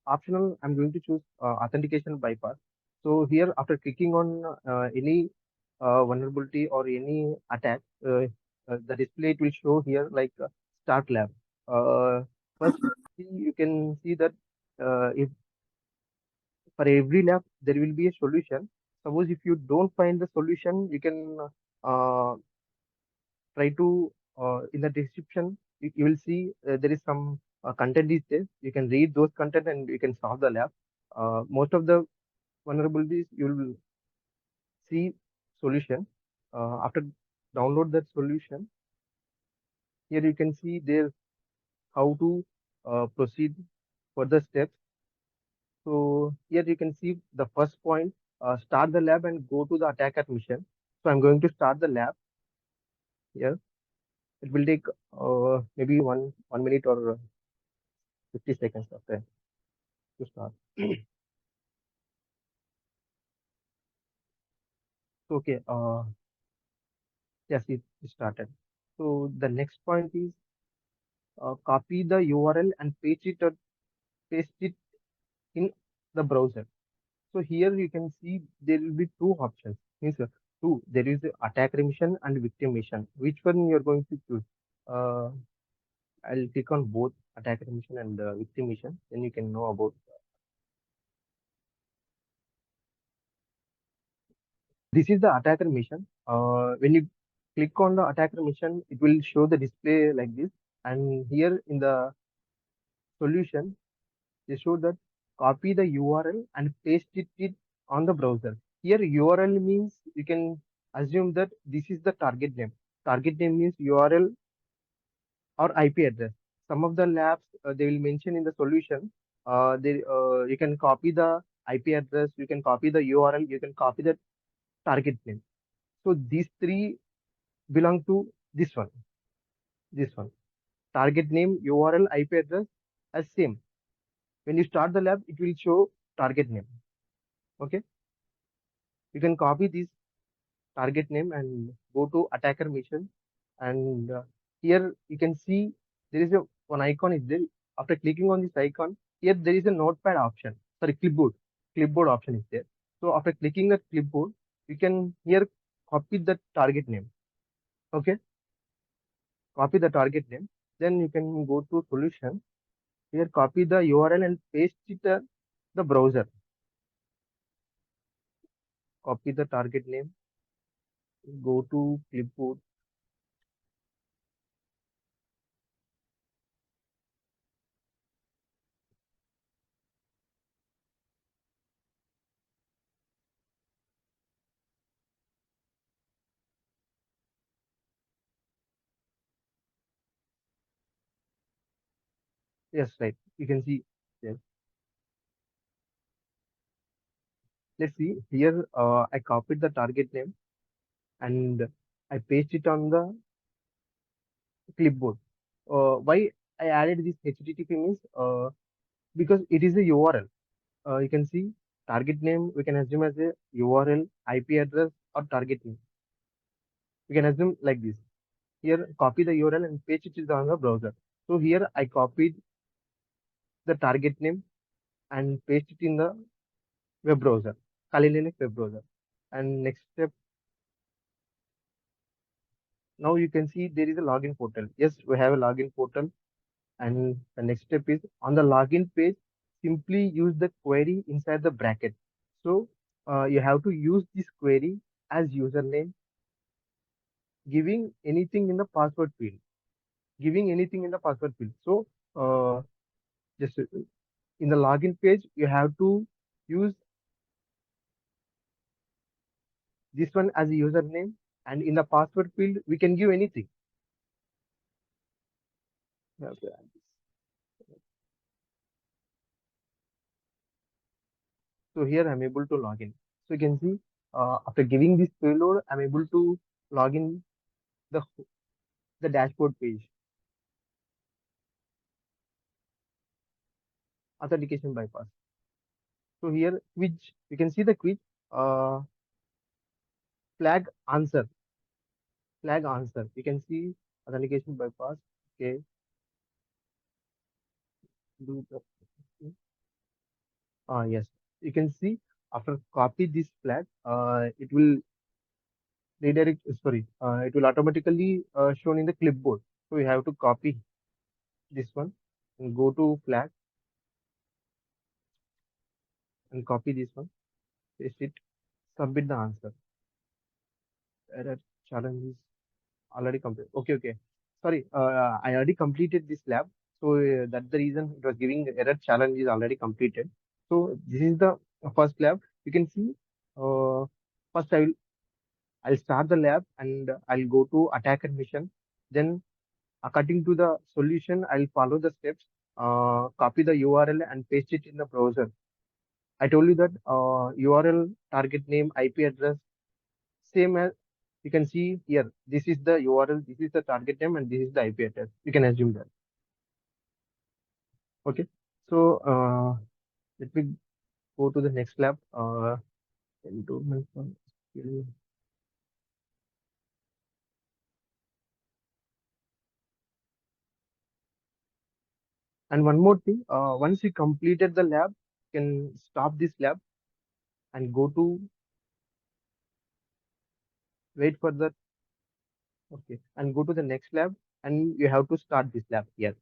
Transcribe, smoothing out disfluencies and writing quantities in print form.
optional, I'm going to choose authentication bypass. So here, after clicking on any vulnerability or any attack, the display it will show here like start lab. Uh, First, you can see that if for every lab there will be a solution. Suppose if you don't find the solution, you can uh, try to in the description you will see there is some content is there. You can read those content and you can solve the lab. Most of the vulnerabilities you will see solution. After download that solution, here you can see there how to proceed further steps. So here you can see the first point, start the lab and go to the attacker mission. So I'm going to start the lab here. It will take maybe one minute or 50 seconds of time to start. Okay, yes, it started. So the next point is copy the URL and paste it in the browser. So here you can see there will be two options. Means two. There is the attacker mission and victim mission. Which one you are going to choose? Uh, I'll click on both attacker mission and victim mission. Then you can know about. This is the attacker mission. When you click on the attacker mission, it will show the display like this. And here in the solution, they show that copy the URL and paste it on the browser. Here URL means you can assume that this is the target name. Target name means URL or IP address. Some of the labs they will mention in the solution. You can copy the IP address, you can copy the URL, you can copy the target name. So these three belong to this one. This one. Target name, URL, IP address as same. When you start the lab, it will show target name. Okay. You can copy this target name and go to attacker mission. And here you can see there is a one icon is there. After clicking on this icon, here there is a notepad option. Sorry, clipboard option is there. So after clicking the clipboard, you can here copy the target name. Okay, copy the target name. Then you can go to solution. Here copy the URL and paste it the browser. Copy the target name. Go to clipboard. Yes, right. You can see. Yes. Let's see here. I copied the target name and I paste it on the clipboard. Why I added this HTTP means because it is a URL. You can see target name. We can assume as a URL, IP address, or target name. We can assume like this. Here, copy the URL and paste it on the browser. So here I copied the target name and paste it in the web browser, Kali Linux web browser. And next step, now you can see there is a login portal. Yes, we have a login portal. And the next step is on the login page, simply use the query inside the bracket. So you have to use this query as username, giving anything in the password field, giving anything in the password field. So just in the login page, you have to use this one as a username, and in the password field, we can give anything. Okay. So here I'm able to log in. So you can see after giving this payload, I'm able to log in the the dashboard page. Authentication bypass. So here quiz, you can see the quiz uh, flag answer, flag answer. You can see authentication bypass. Okay, do the Yes, you can see after copy this flag, it will redirect, sorry, it will automatically shown in the clipboard. So you have to copy this one and go to flag and copy this one, paste it, submit the answer. Error challenge is already complete. Okay, okay. Sorry, I already completed this lab. So that's the reason it was giving error challenge is already completed. So this is the first lab. You can see, first I'll start the lab and I'll go to attacker mission. Then according to the solution, I'll follow the steps, copy the URL and paste it in the browser. I told you that URL, target name, IP address, same as you can see here. This is the URL, this is the target name, and this is the IP address. You can assume that. Okay. So let me go to the next lab. Endowment fund skill. And one more thing, once you completed the lab, you can stop this lab and go to wait for the okay and go to the next lab and you have to start this lab here.